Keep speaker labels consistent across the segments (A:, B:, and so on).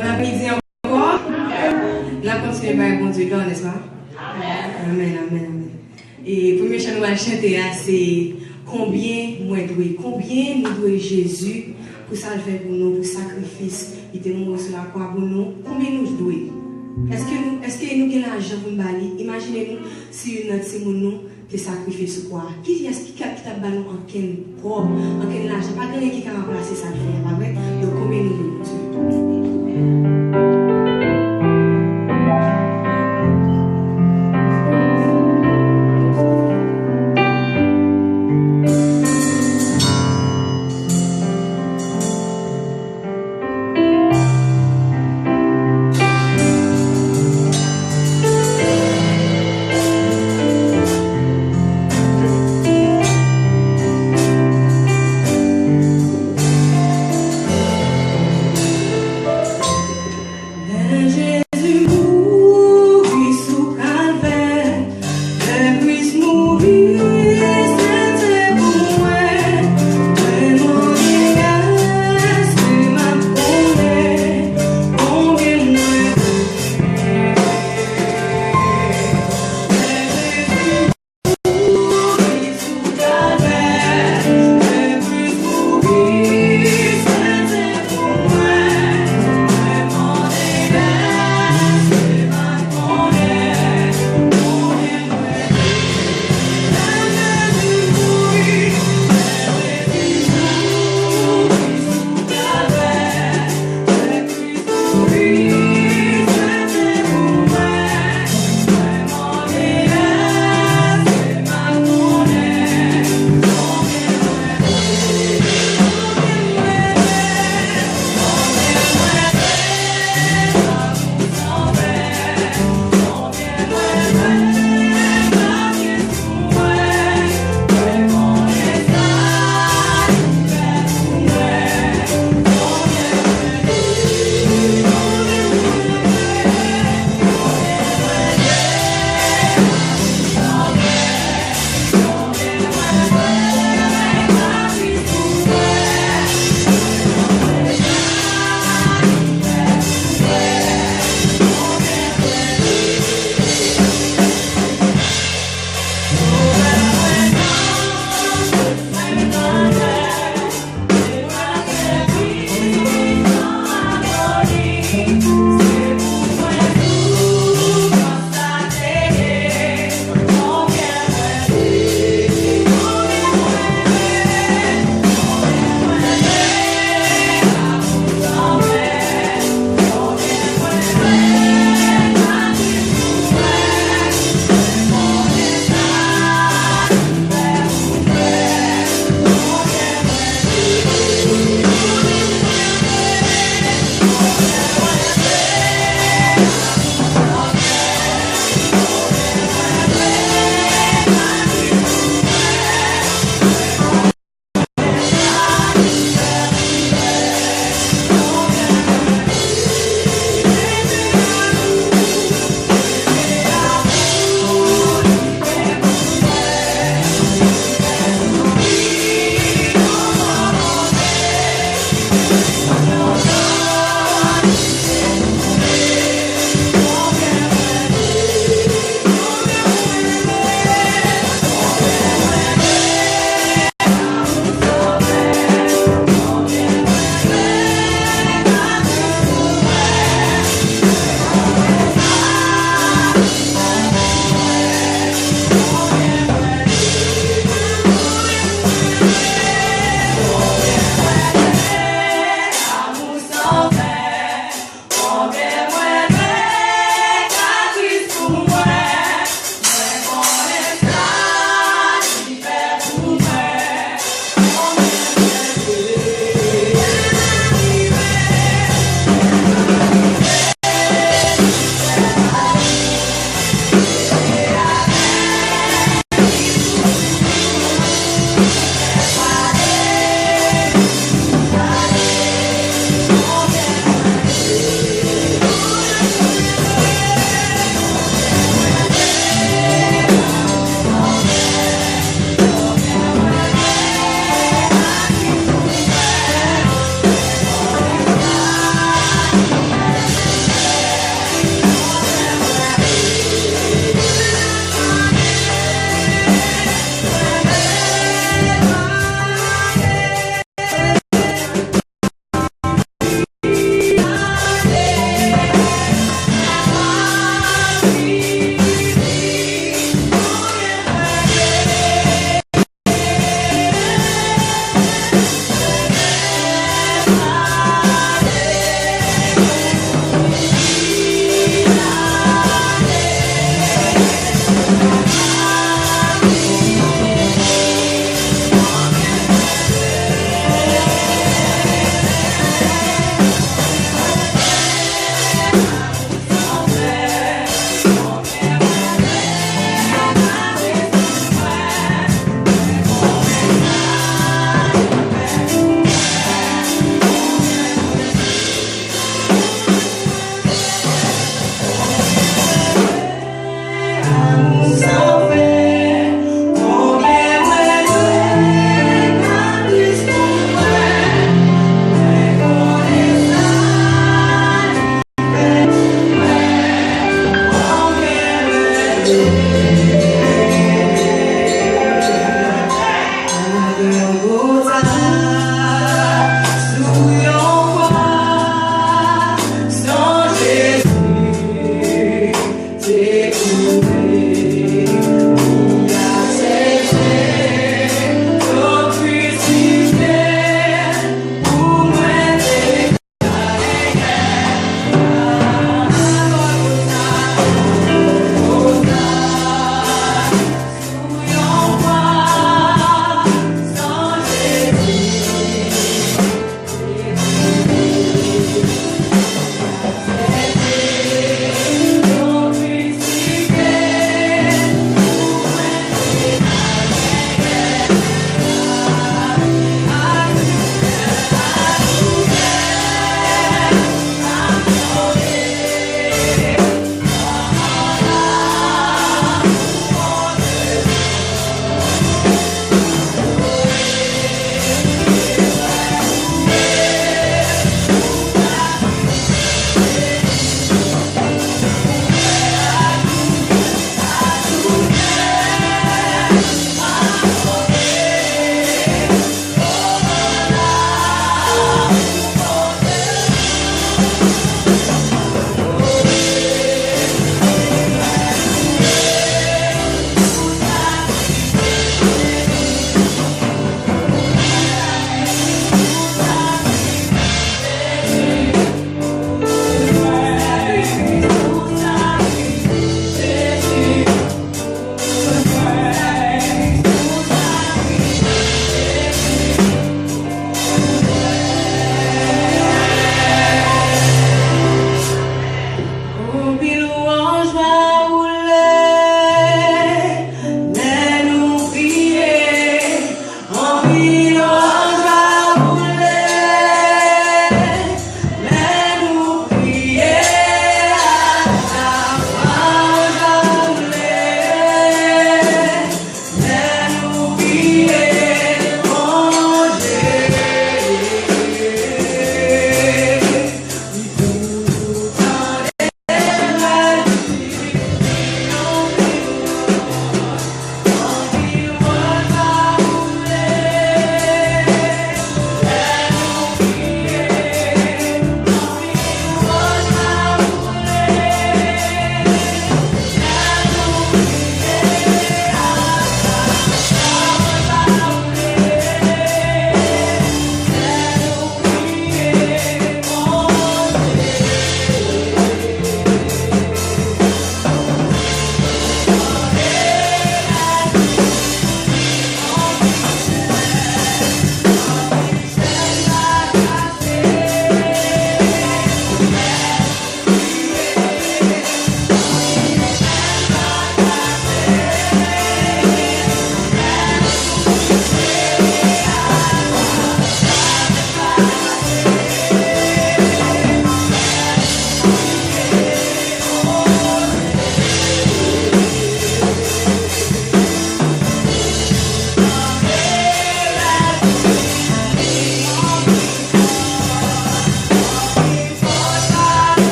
A: Bon après-midi encore. La continuer par bon Dieu, n'est-ce pas? Amen, amen, amen. Et premier chant nous va chanter, c'est combien nous devons Jésus pour ça le faire pour nous, pour sacrifice, il était mort sur la croix pour nous. Combien nous devons? Est-ce que nous avons l'argent pour nous balayer? Imaginez-nous si notre Simon te sacrifié sur quoi? Qui est-ce qui t'a ballon en quel propre, en quel l'argent? Pas quelqu'un qui a remplacé ça, pas vrai? Donc combien nous devons?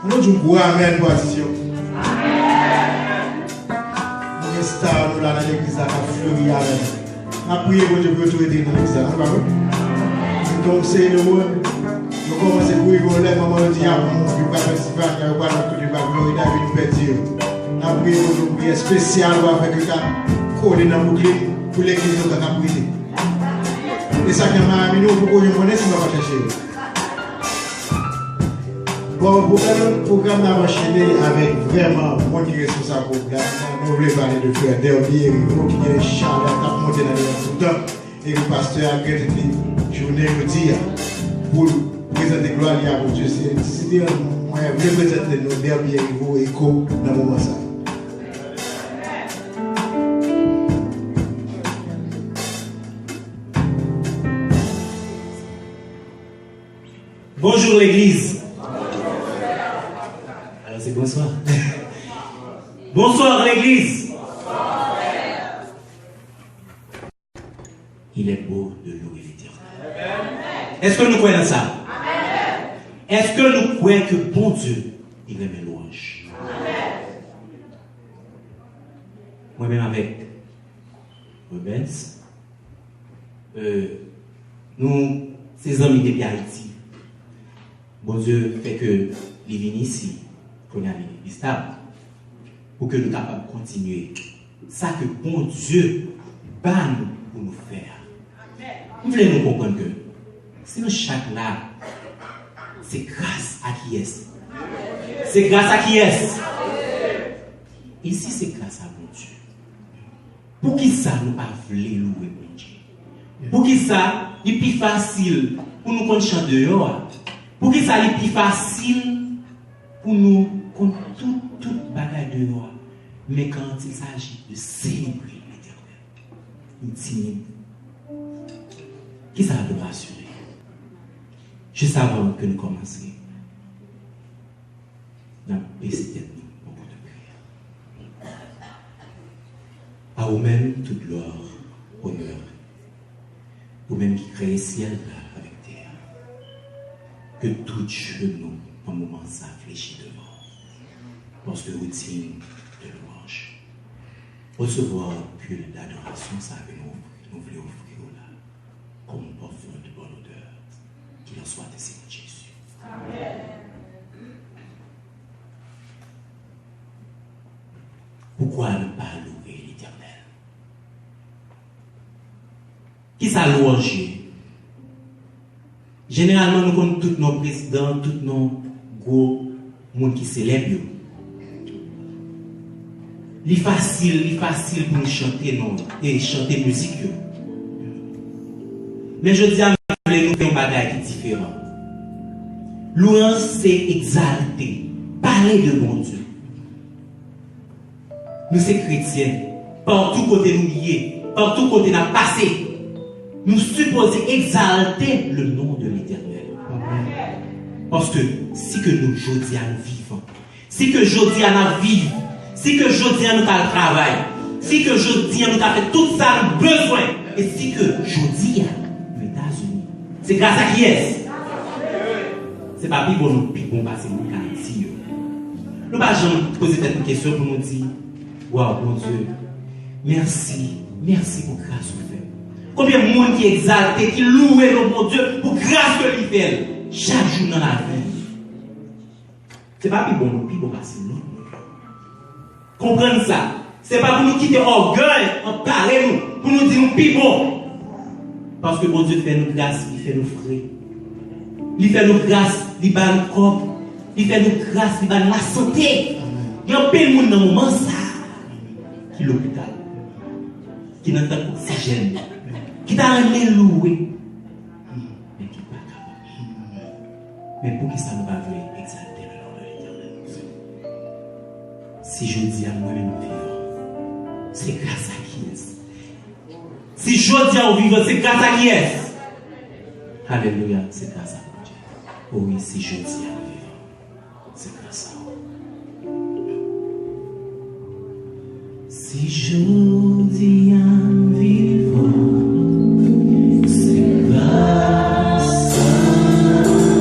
B: Nous disons amen pour attention. Nous sommes là dans l'église à fleurir avec. Nous prions pour Dieu pour autorité dans l'église. Donc c'est le monde. Nous commençons à rigoler, maman nous dit, ah, mon Dieu, pas participer, il n'y a pas de Dieu, pas gloire, David nous perdre. Nous prions pour nous prier spécial avec le cas, coller dans le bouclier pour l'église de la prier. Et ça, nous nous pour nous connaître, si nous va chercher. Bon, pour le programme, nous avons enchaîné avec vraiment le monde qui est responsable pour le programme. Nous voulons parler de frère Derbier, qui est Charles, qui a monté dans les temps. Et le pasteur a gagné une journée pour présenter gloire à mon Dieu. C'est un moyen de présenter nos derniers niveaux écho dans le moment.
C: Bonjour l'église. Alors c'est bonsoir. Bonsoir l'église. Il est beau de louer l'Éternel. Est-ce que nous croyons dans ça? Est-ce que nous croyons que bon Dieu, il aime mes louanges? Moi-même avec Rubens, nous, ces amis depuis Haïti, bon Dieu fait que les vignes ici, qu'on a les stable, pour que nous soyons capables de continuer. Ça que bon Dieu bat nous pour nous faire. Nous voulons nous comprendre que si nous chaque là, c'est grâce à qui est-ce? C'est grâce à qui est-ce? Ici, c'est grâce à mon Dieu. Pour qui ça nous pas voulu louer mon Dieu? Pour qui ça, il est plus facile pour nous qu'on chante dehors? Pour qui ça, il est plus facile pour nous qu'on tout bagaille dehors? Mais quand il s'agit de célébrer l'Éternel, nous timide. Qui ça doit rassurer? Juste avant que nous commencions, nous avons baissé tête nous au bout de prière. À vous-même toute gloire, honneur, vous-même qui créez ciel avec terre, que tout genou en moment ça fléchit devant, parce que vous digne de louange. Recevoir culte d'adoration, ça que nous voulons offrir là. Comme parfum de bonne odeur, qu'il en soit ainsi de Jésus. Amen. Pourquoi ne pas louer l'Éternel? Qui ça louange? Généralement, nous connaissons tous nos présidents, tous nos gros monde qui célèbrent. Il est facile pour nous chanter non, et chanter musique. Mais je dis à nous faire un bagage différent. Louange, c'est exalter, parler de mon Dieu. Nous sommes chrétiens, partout côté nous liés, partout côté nous passé, nous supposons exalter le nom de l'Éternel. Parce que si que nous aujourd'hui nous vivons, si que aujourd'hui nous vivons, si que aujourd'hui nous travaillons, si que aujourd'hui nous avons fait tout ça nous besoin, et si que aujourd'hui c'est grâce à qui est-ce? C'est pas plus bon passer nous garantir. Nous ne pouvons pas poser cette question pour nous dire, waouh, mon Dieu, merci pour grâce que vous faites. Combien de monde qui exalte, qui loue le bon Dieu pour grâce que lui fait chaque jour dans la vie. C'est pas plus bon passer nous. Comprenez ça. C'est pas pour nous quitter orgueil, en parler nous, pour nous dire nous plus bon. Parce que bon Dieu fait nous grâce, il fait nous frais. Il fait nous grâce, il bat nous corps. Il fait nous grâce, il bat la santé. Il y a un peu de monde dans le moment ça. Qui est l'hôpital. Qui n'a pas d'oxygène. Qui t'a amené louer. Mais qui n'est pas capable. Mais pour qui ça nous va venir exalter le nom de l'Éternel? Si je dis à moi-même vivant, c'est grâce à qui est-ce? Si je dis au vivant, c'est grâce à qui est-ce? Alléluia, c'est grâce à Dieu. Oh oui, si je dis au vivant, c'est grâce à vous. Si je dis à vivant, c'est grâce à vous.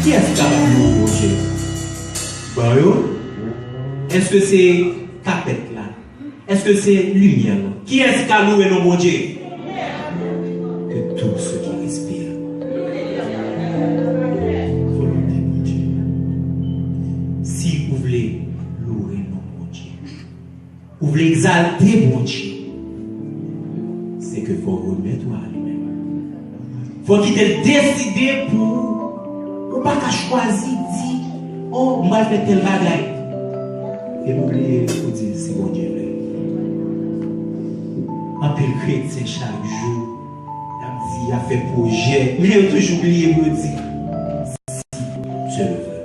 C: Qui est-ce qui a loué mon Dieu? Est-ce que c'est capette là? Est-ce que c'est lumière là? Qui est-ce qui a loué mon Dieu? Que tous ceux qui respirent. Volonté mon Dieu. Si vous voulez louer mon Dieu, vous voulez exalter mon Dieu, c'est que faut remettre à lui-même. Faut qu'il te décide pour pas qu'à choisir, dire, oh, moi je fais tel bagaille. Et m'oublier pour dire, c'est mon Dieu. Un peu chrétien chaque jour, il a fait projet, mais il a toujours oublié de me dire, si Dieu le veut.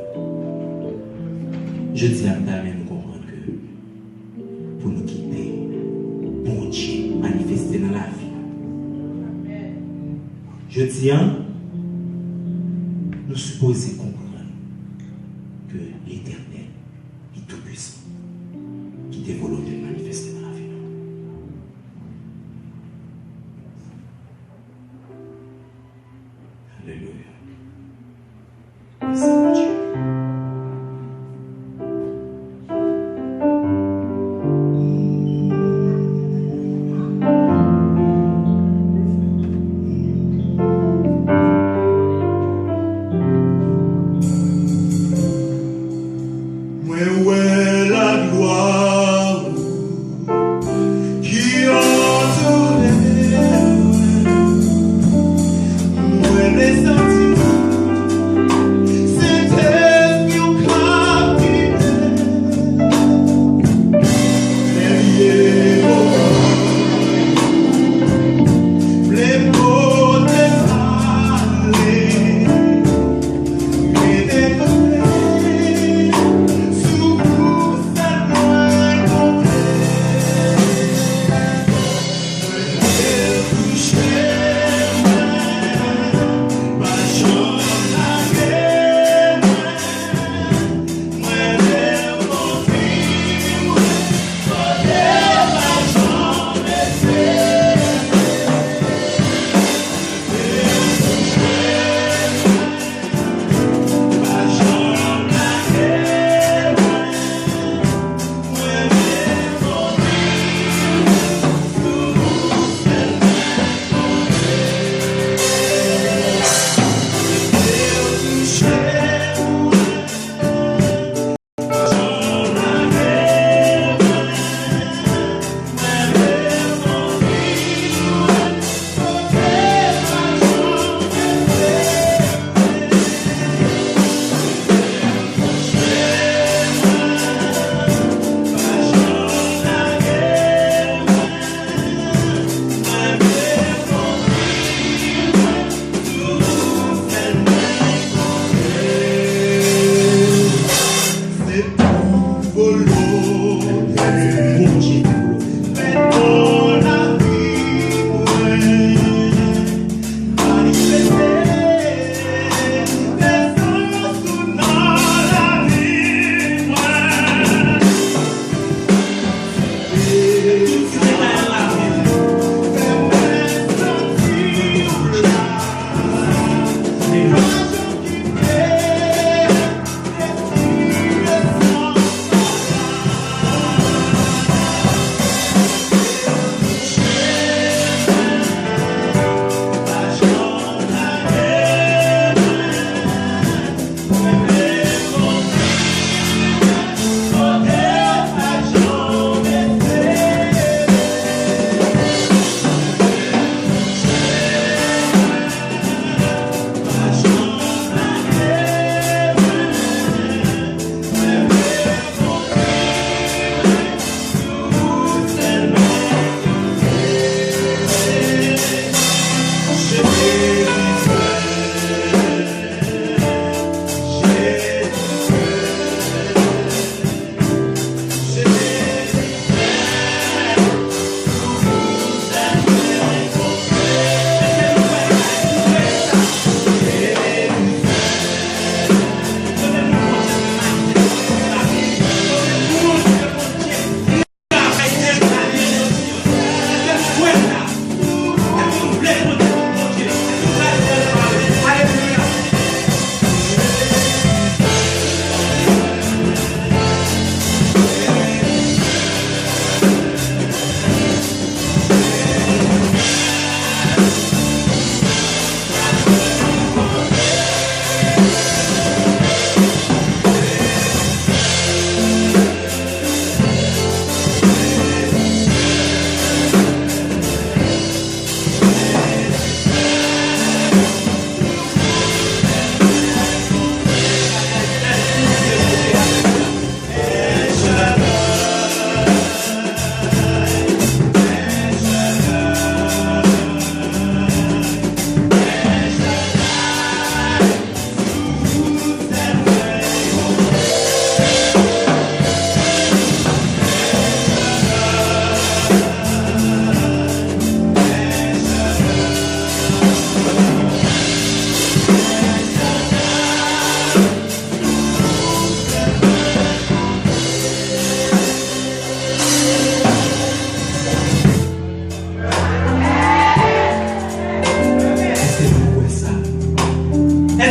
C: Je dis à nous comprendre que pour nous quitter, bon Dieu manifester dans la vie. Je dis, nous supposons comprendre que l'Éternel est tout-puissant, qui est volonté de manifester dans la vie. Alléluia. Merci mon Dieu.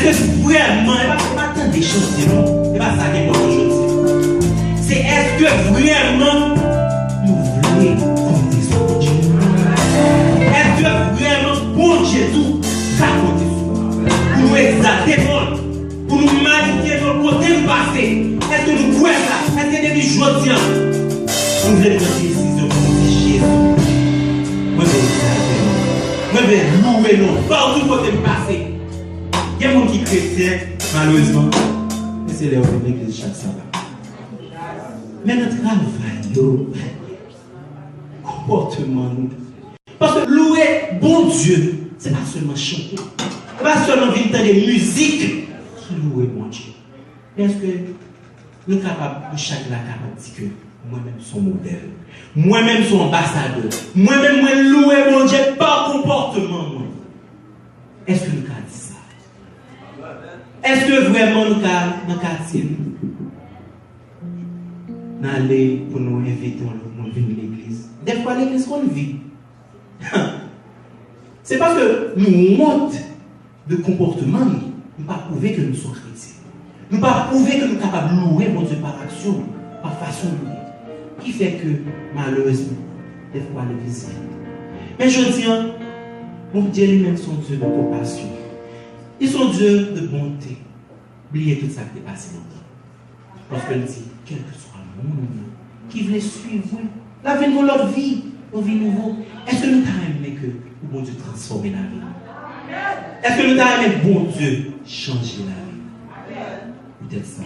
C: Est-ce que vraiment, il n'y a pas tant de choses, non? Ce n'est pas ça qui est important aujourd'hui. C'est est-ce que vraiment nous voulons compter sur Dieu? Est-ce que vraiment, bon Dieu, tout ça compte sur nous? Pour nous exalter, pour nous magnifier notre côté du passé. Est-ce que nous pouvons ça? Est-ce que depuis aujourd'hui, nous voulons prendre des décisions pour nous dire Jésus? Moi, je vais exalter, moi, je vais louer, non, partout côté du passé. Il y a des gens qui sont chrétiens, malheureusement, mais c'est les hommes de l'église chaque sabbat. Mais notre travail, comportement, nous. Parce que louer bon Dieu, ce n'est pas seulement chanter. Ce n'est pas seulement venir dans des musiques qui louent bon Dieu. Est-ce que nous sommes capables, chaque là, capable de dire que moi-même, son modèle, moi-même, son ambassadeur, moi-même, moi, louer mon Dieu par comportement, moi. Est-ce que nous avons dit ça? Est-ce que vraiment nous avons quartier nous aller pour nous inviter à venir à l'église? Des fois, l'église qu'on vit. C'est parce que nous monte de comportement, nous ne pas prouver que nous sommes chrétiens. Nous ne pas prouver que nous sommes capables de louer mon Dieu par action, par façon de louer. Qui fait que, malheureusement, des fois, l'église vit. Mais je dis, mon Dieu lui-même son Dieu de compassion. Ils sont Dieu de bonté. Oubliez tout ça qui est passé longtemps. Parce qu'il dit, quel que soit le monde qui veut suivre, la vie de notre vie, nos vies nouveaux. Est-ce que nous avons aimé que le bon Dieu transforme la vie? Est-ce que nous avons aimé bon Dieu changer la vie? Peut-être ça.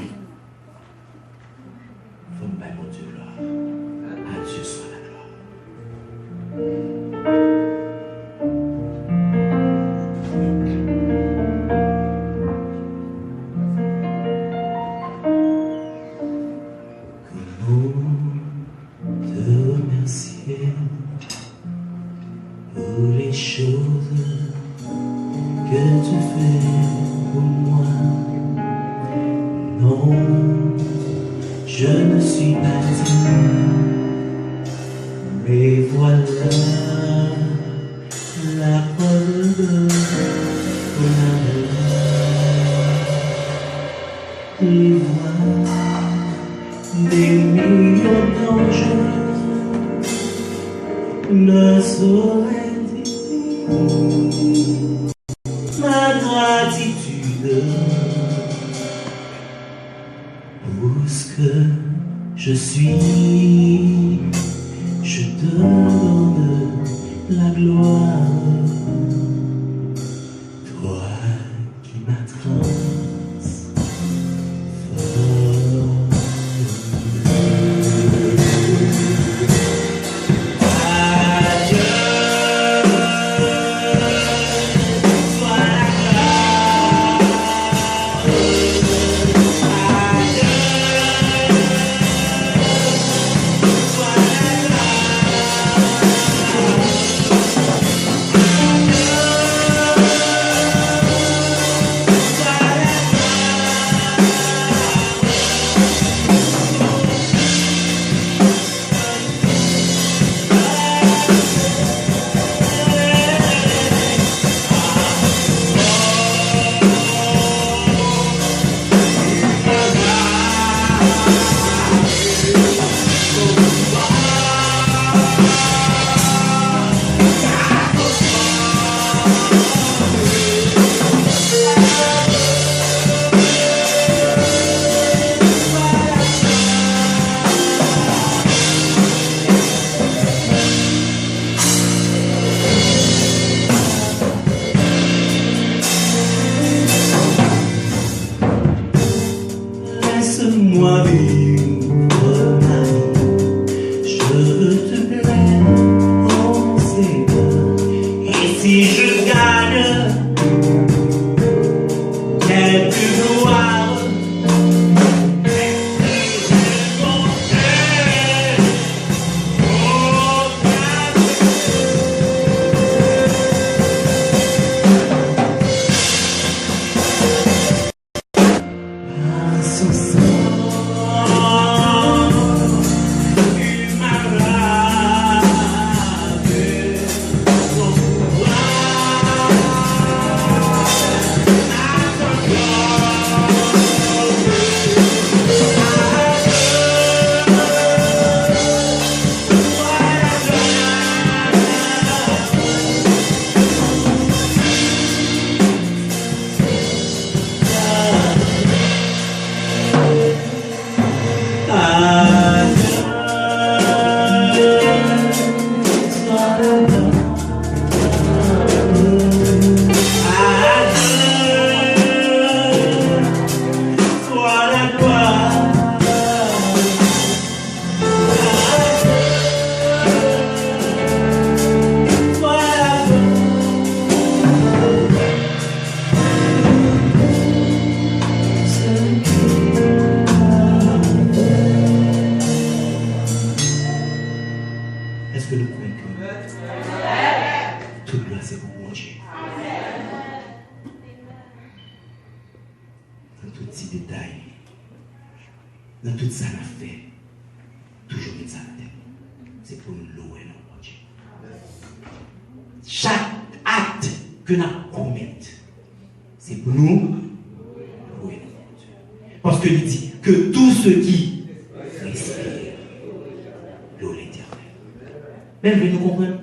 C: Il faut nous battre mon Dieu gloire. À Dieu soit la gloire.
D: Pour les choses que tu fais pour moi. Non, je ne suis pas digne, mais voilà la preuve de ton amour. Et vois des millions d'anges ne sauraient ma gratitude pour ce que je suis. Je te donne la gloire, toi qui m'as transformé.
C: petit détail. Dans tout ça, on a fait. Toujours mettre ça en tête. C'est pour nous louer notre Dieu. Chaque acte que nous commettons, c'est pour nous louer notre Dieu. Parce qu'il dit que tous ceux qui respirent louent l'Éternel. Même vous nous comprenez.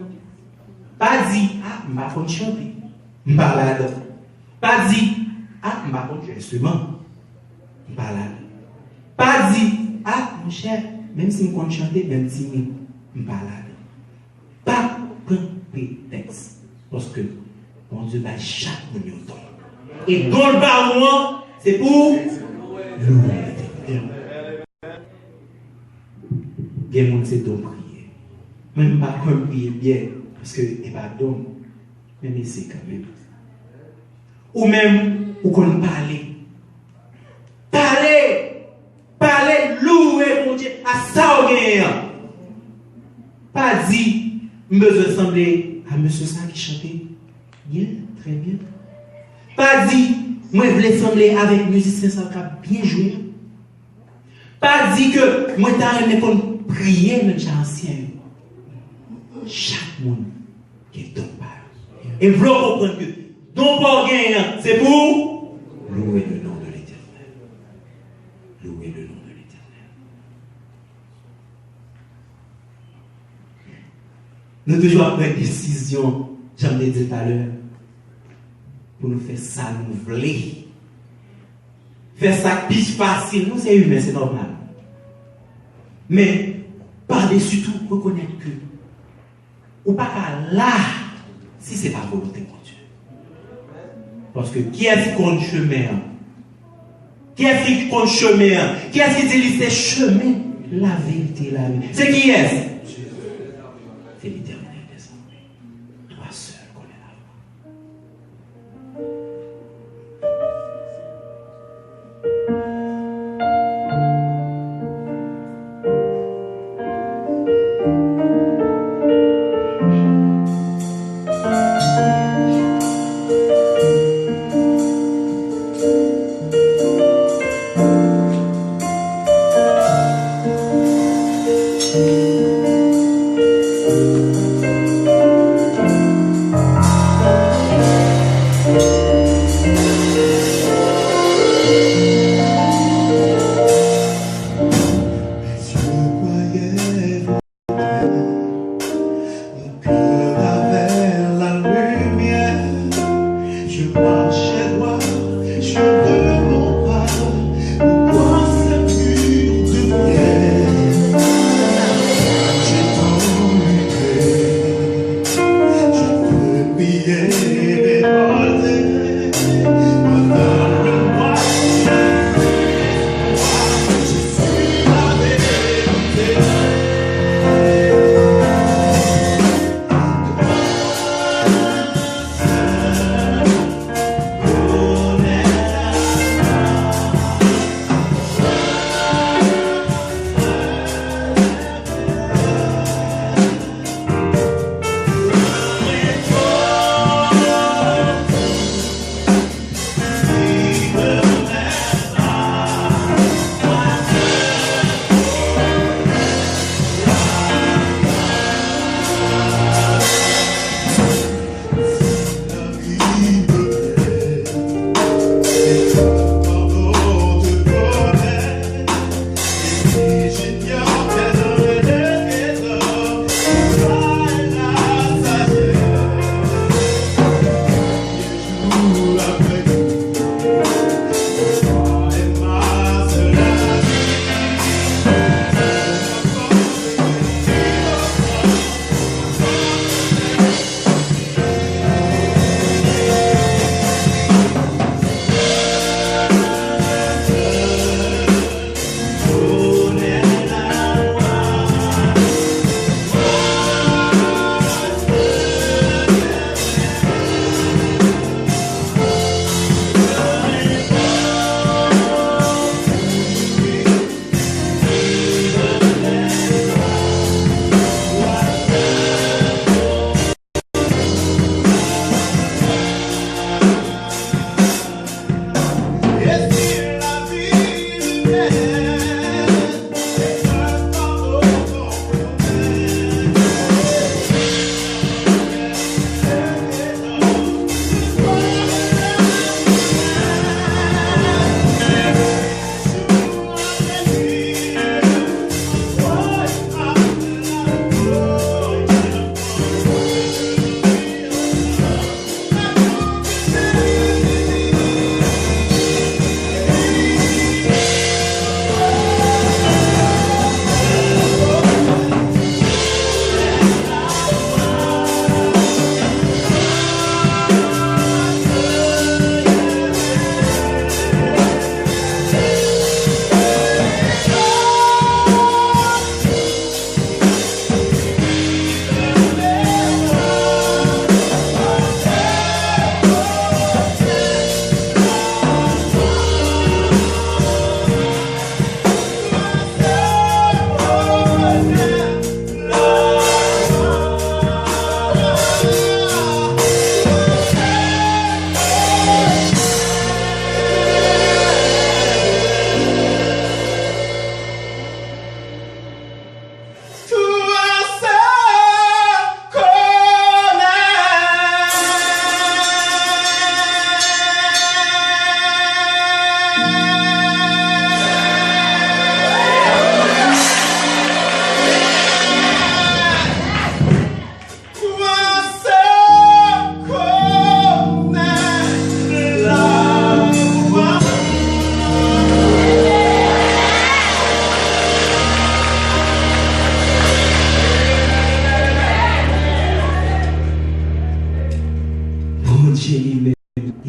C: Pas dit, ah, je ne vais pas chanter. Je ne balade. Pas dit, ah, je ne vais pas jouer instrument. Je balade. Pas dit, ah, mon cher, même si je compte chanter, même si je balade. Pas prendre prétexte. Parce que mon Dieu va chaque minute. Et dans le baron, c'est pour louer l'Éternel. Bien, mon c'est donc prier. Même pas comme prier bien, parce que il pas donc, mais c'est quand même. Ou même, ou qu'on parler. Parler, louer mon Dieu, à ça au gain. Pas dit, me ressembler à monsieur ça qui chantait. Bien, très bien. Pas dit, moi je voulais sembler avec musicien ça qui a bien joué. Pas dit que moi t'as aimé pour prier, mais j'ai ancien. Chaque monde qui est ton père. Et vous comprendre que ton port gain, c'est pour louer le nom de l'Éternel. Louer le nom de l'Éternel. Nous toujours après une décision, j'en ai dit tout à l'heure, pour nous faire ça, nous voulons. Faire ça plus facile, nous c'est humain, c'est normal. Mais par-dessus tout, reconnaître que ou pas qu'à là, si ce n'est pas volonté de Dieu. Parce que qui est-ce qui compte chemin? Qui est-ce qui compte chemin? Qui est-ce qui dit c'est chemin? La vérité, la vie. C'est qui est-ce? C'est l'Éternel des armées. Toi seul connais la voie.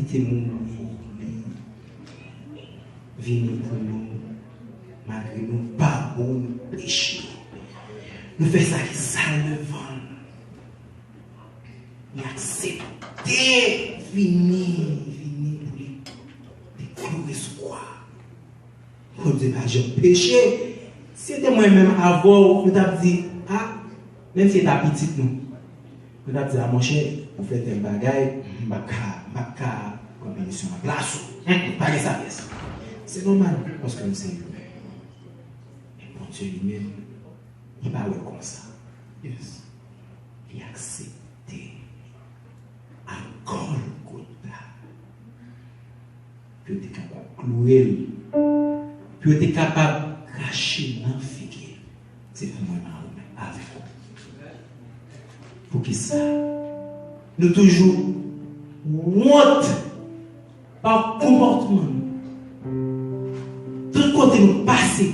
C: était mourir. Venir pour nous, malgré nous, pas bon, nous pécher. Nous faisons ça qui sale le vent. Nous accepter, venir pour les clouer sous quoi. On dit, bah, j'ai péché. Si c'était moi-même avant, nous t'avons dit, ah, même si c'était petite, nous t'avons dit, ah, mon cher, vous faites un bagage, maka, combinaison à glace. Pas ça, pièce. C'est normal, parce que nous sommes humains. Et pour Dieu lui-même, il va voir comme ça. Yes. Il accepte encore le côté. Puis tu es capable de clouer. Puis tu es capable de cracher dans le figuier. C'est pour moi, avec vous. Pour qui ça? Nous toujours honte par comportement. Tout côté nous passer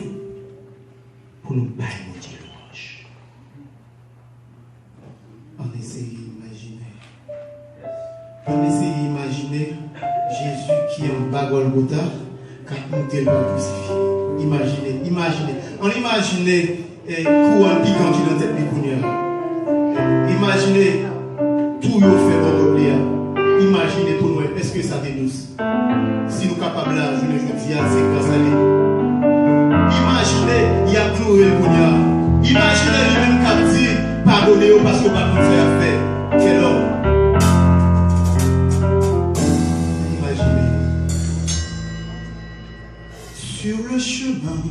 C: pour nous bailler mon Dieu louange.
B: On essaie d'imaginer. On essaie d'imaginer Jésus qui est en bas Golgotha quand nous tellement crucifié. Imaginez. On imagine couronne piquant qui dans tête de imaginez tout le fait pour oublier. Imaginez pour nous. Est-ce que ça dénonce? Si nous sommes capables là, je ne dis à c'est grâce à lui. Imaginez, il y a cloué le poignard. Imaginez lui-même qui dit pardonnez-vous parce que vous n'avez pas fait. Quel homme? Imaginez. Sur le chemin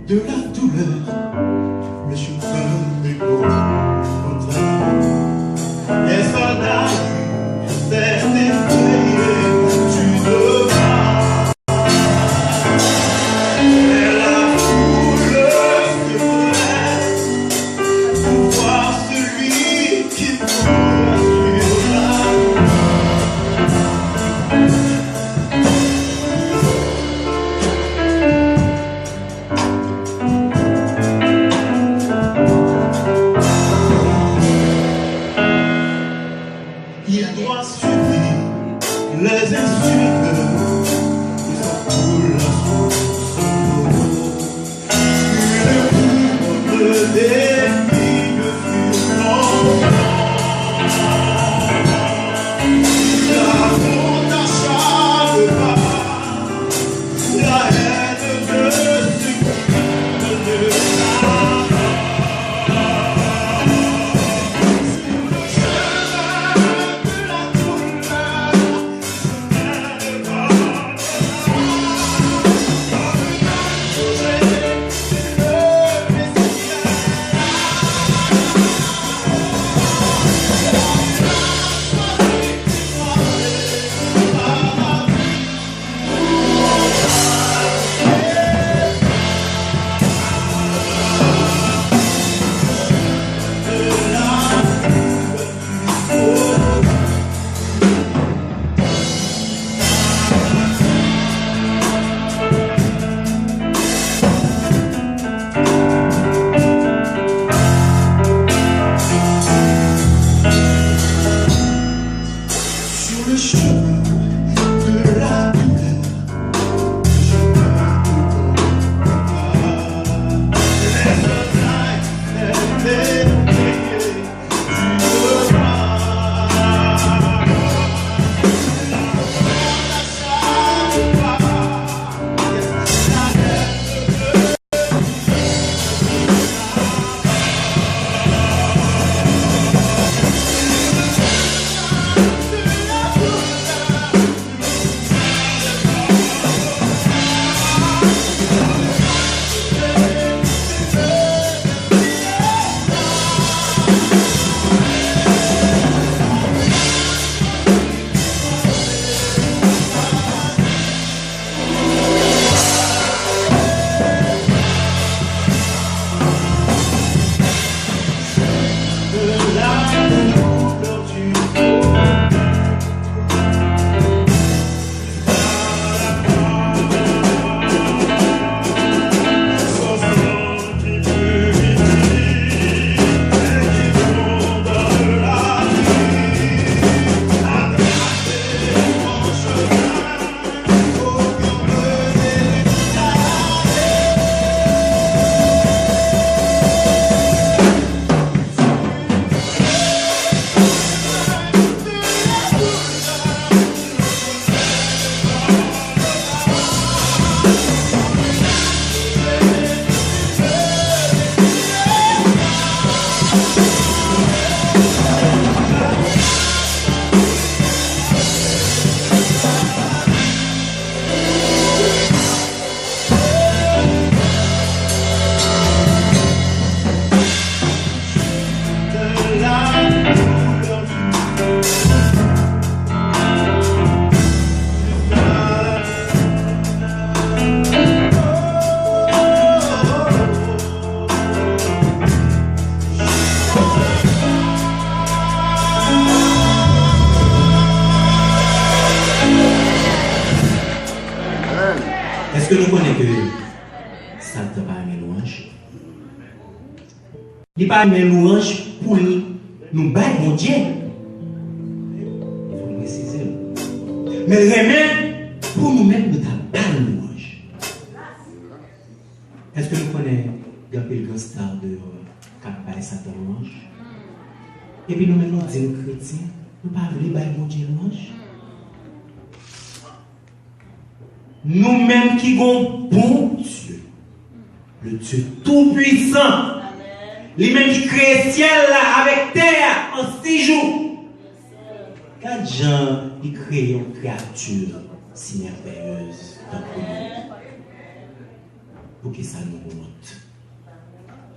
B: de la douleur, le chemin de Golgotha, les soldats s'est effrayé du devant. Et la foule se presse pour voir celui qui poursuivra. Il doit subir les insultes de sa foule son dos. Une couronne d'épines sur son front. La honte n'achève pas la haine de ceux qui ne savent. Sur le chemin de la douleur,
C: Est-ce que nous connaissons que ça ne pas une louange? Il n'y a pas une louange pour nous battre, mon Dieu. Il faut préciser. Mais même pour nous-mêmes, nous avons pas une louange. Est-ce que nous connaissons le grand star de Cap Satan louange? Et puis nous maintenant disons chrétiens, nous ne pouvons pas battre mon Dieu louange. Nous-mêmes qui avons bon Dieu, le Dieu tout-puissant, lui-même qui crée ciel là avec terre en 6 jours. Quand Jean il crée une créature si merveilleuse dans le monde, pour que ça nous monte,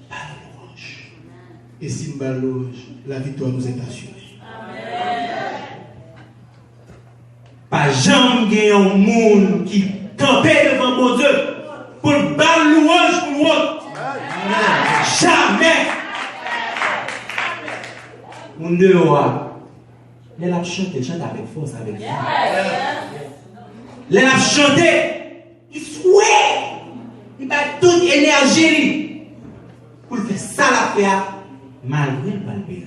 C: pas la louange.
B: Et si nous avons louange, la victoire nous est assurée.
C: Pas jamais un monde qui campait devant mon Dieu pour battre louange pour l'autre. Jamais. On dehors. Les a chanté, chante avec force, avec force. Les a chanté, il souhaite, il bat toute énergie pour faire ça la faire malgré le pays.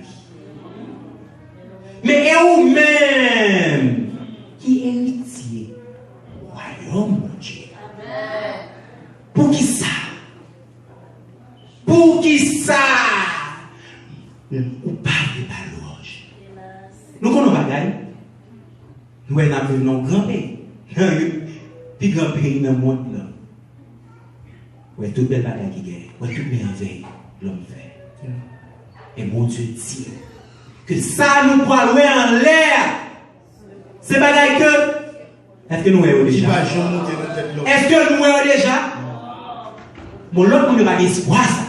C: Mais et ou même qui héritier royaume mon Dieu. Pour qui ça? Pour qui ça? Ou pas de la louange. Nous connaissons bagaille. Nous avons un grand pays. Puis grand pays dans le monde là. Ouais, toute belle bagaille qui gagne. Ouais, toute merveille l'homme fait. Et mon Dieu dit que ça nous croit loin en l'air. C'est bagaille que. Est-ce que nous voyons déjà? Est-ce que nous voyons déjà? Mon l'autre monde n'a pas d'espoir ça.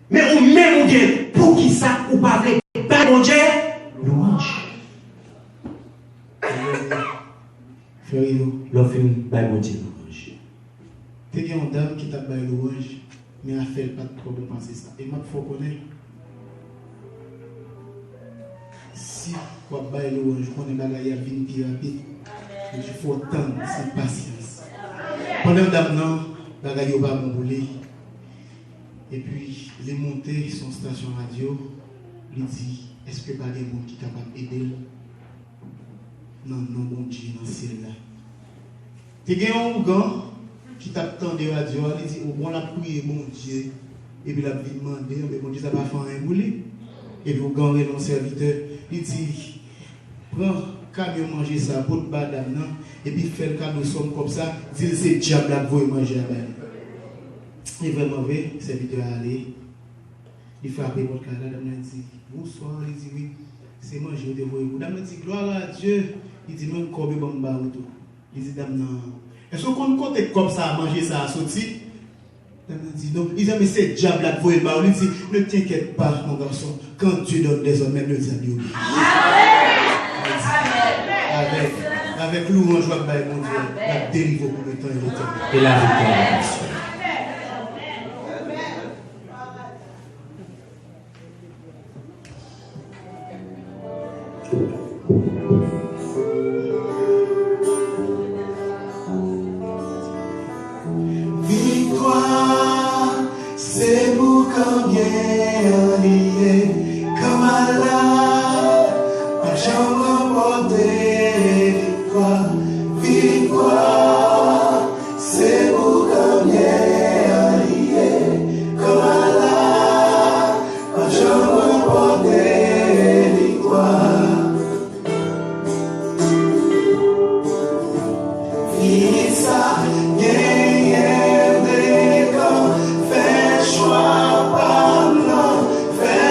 C: Mais ou même pour qui ça ou pas vrai pas mon Dieu louange.
B: Frère,
C: l'offre pas mon Dieu louange.
B: Tu as une dame qui t'a fait louange, mais elle fait pas trop de penser ça. Et moi, il faut connaître. Si tu as fait louange, on est bagaille à venir plus rapide. Il faut attendre, c'est patience. Pendant dame non, bagaille au bas mon boulet. Et puis, les montées son station radio, lui dit, est-ce que pas des gens qui sont capables d'aider? Non, non, bon Dieu, dans le ciel là. Tu as un gars qui t'attend de radio, il dit, on a prié mon Dieu, et puis il a demandé, mais bon Dieu, ça va faire un boulet. Et puis, vous gagnez mon serviteur, il dit, prends, camion manger ça, pour te battre là, et puis faire le camion somme comme ça, dit, c'est diable là, vous manger à la il est vraiment vrai, le serviteur est allé, il frappe votre cadre, la dame dit, bonsoir, il dit, oui, c'est manger de vous. La dame dit, gloire à Dieu, il dit, même comme bon barouto. Il dit, dame, non. Est-ce qu'on compte comme ça à manger ça à sortir? La dame dit, non. Il dit, mais c'est diable là, vous il dit, ne t'inquiète pas, mon garçon, quand tu donnes des hommes, même le diable oublie. Avec louange, mon Dieu, la dérive pour le temps et le temps.
C: Et la victoire.
D: Victoire, c'est pour combien lié comme Allah, pas jamais remporter victoire. Victoire, c'est pour combien lié comme Allah, pas jamais remporter victoire. Ça, fais choix par l'homme, fais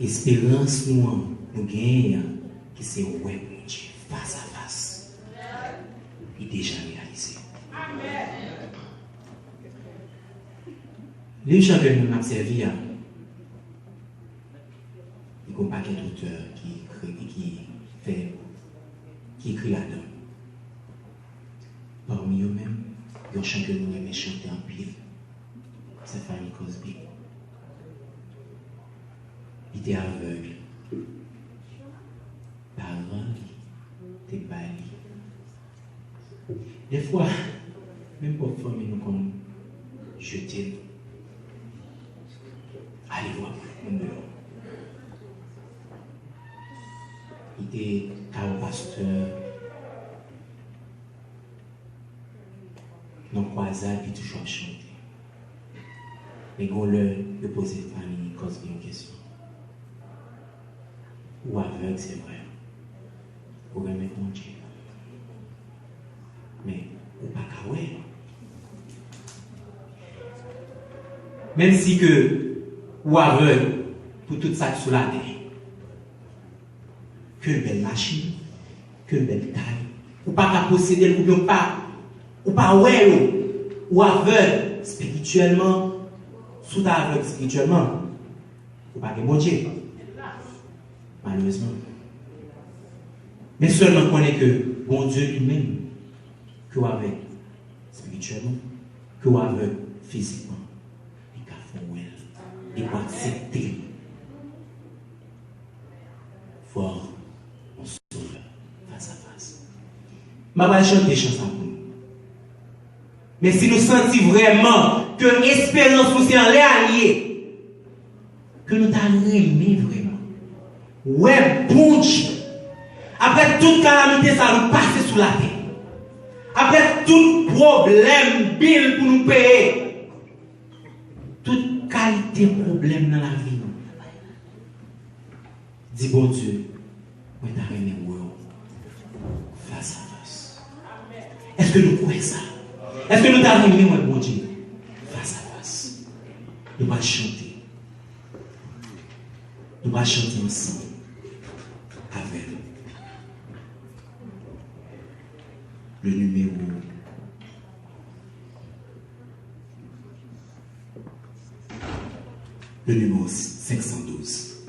C: Espérance nous gagnons, qui c'est ouais, mon Dieu, face à face. Il est déjà réalisé. Les gens que nous avons servi, il y a un paquet d'auteurs qui écrit là-dedans. Parmi eux-mêmes, un chant que nous aimons chanter en pile. C'est Fanny Cosby. Il était aveugle. Parents, t'es bali. Des fois, même pour famille, nous comme jeter. Allez voir mon dehors. Il était pasteur. Non croisade, puis toujours chanter. Mais on leur de poser famille cause une question. Ou aveugle, c'est vrai. Ou remettre mon Dieu. Mais, ou pas kawé. Même si que, ou aveugle, pour tout ça sous la terre. Que belle machine, que belle taille. Ou pas qu'à posséder, ou pas ouais, ou aveugle spirituellement, sous ta aveugle spirituellement, ou pas que mon Dieu. Malheureusement. Mais seulement qu'on est que bon Dieu lui-même, que avec spirituellement, que avec physiquement, il a fait il peut accepter voir mon sauveur face à face. Je vais chanter chanson pour nous. Mais si nous sentons vraiment que l'espérance nous est en alliée, que nous t'avons aimé vraiment, ouais, bon Dieu. Après toute calamité, ça nous passe sous la terre. Après tout problème, bill pour nous payer. Toute qualité de problème dans la vie. Dis bon Dieu, moi t'as aimé face à face. Est-ce que nous croyons ça? Est-ce que nous t'avons aimé moi bon Dieu? Face à face. Nous allons chanter. Nous allons chanter ensemble. Avec le numéro 512.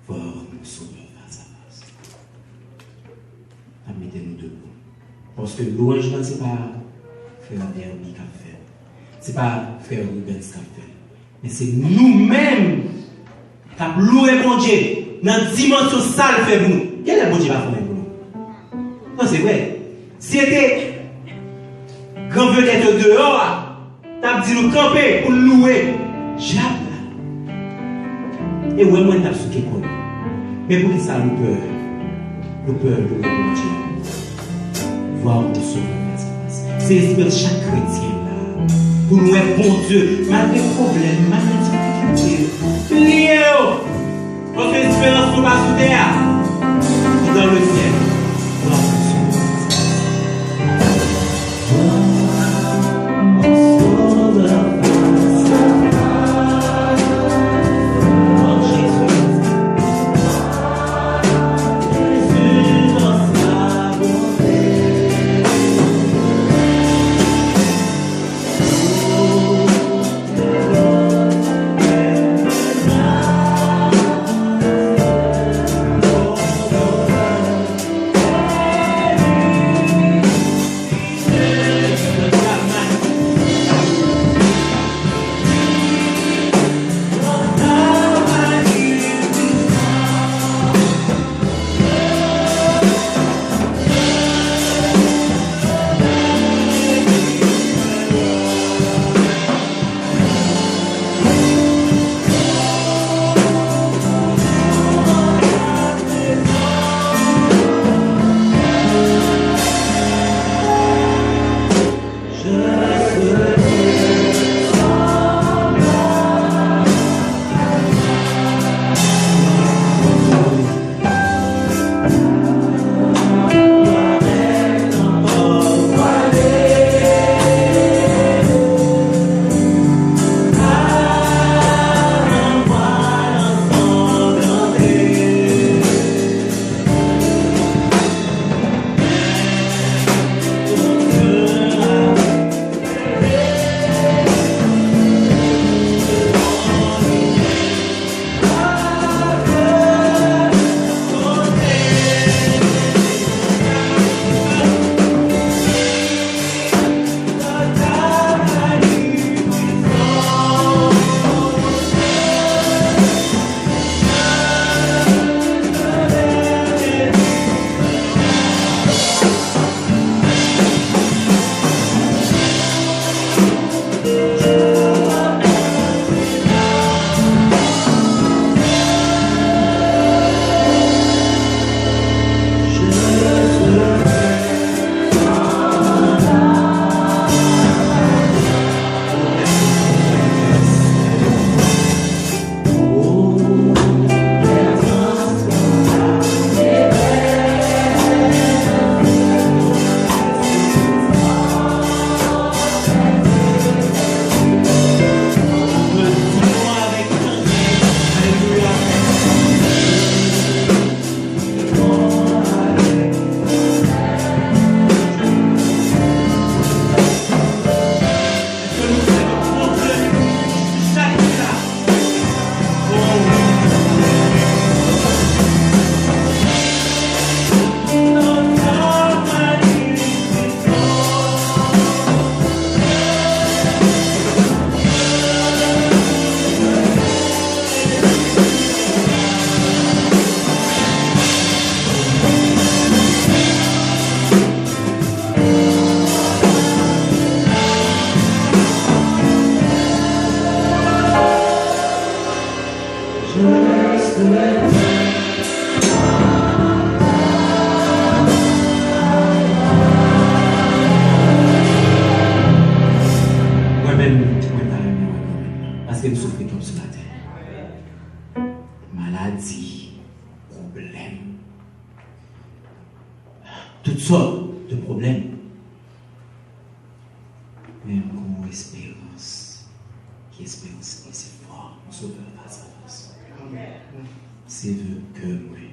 C: Voir mon sauveur face à face. Mettez-nous debout. Parce que louange, ce n'est pas frère Derby qui a fait. Ce n'est pas frère Rubens qui a fait. Mais c'est nous-mêmes qui avons loué mon Dieu dans la dimension sale fait pour nous. Quel est le bon Dieu va faire pour nous? Non, c'est vrai. Si c'était grand vedette dehors, tu as dit nous camper pour louer. J'aime. Et ouais, moi, tu as souqué pour nous. Mais pour ça, nous peur. Nous peur de louer mon Dieu. Voir nous sauver. C'est l'esprit de chaque chrétien là. Pour nous être bon Dieu, malgré les problèmes, malgré les difficultés. Lié. Parce que l'espérance ne va pas sous terre. Dans le ciel. que nous souffrons comme ce matin. Maladie, problème, toutes sortes de problèmes. Même qu'on espérance, qui espérance et c'est fort, on sauveur pas sa force. C'est le cœur, oui,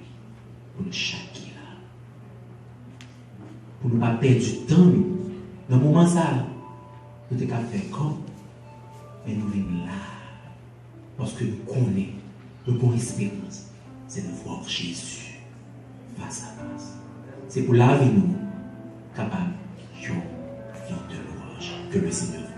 C: pour le chaque là. Pour ne pas perdre du temps, dans le moment ça, nous devons faire comme, mais nous venons là. Parce que nous connaissons, nous avons espérance, c'est de voir Jésus face à face. C'est pour la vie nous, capables de louange que le Seigneur fait.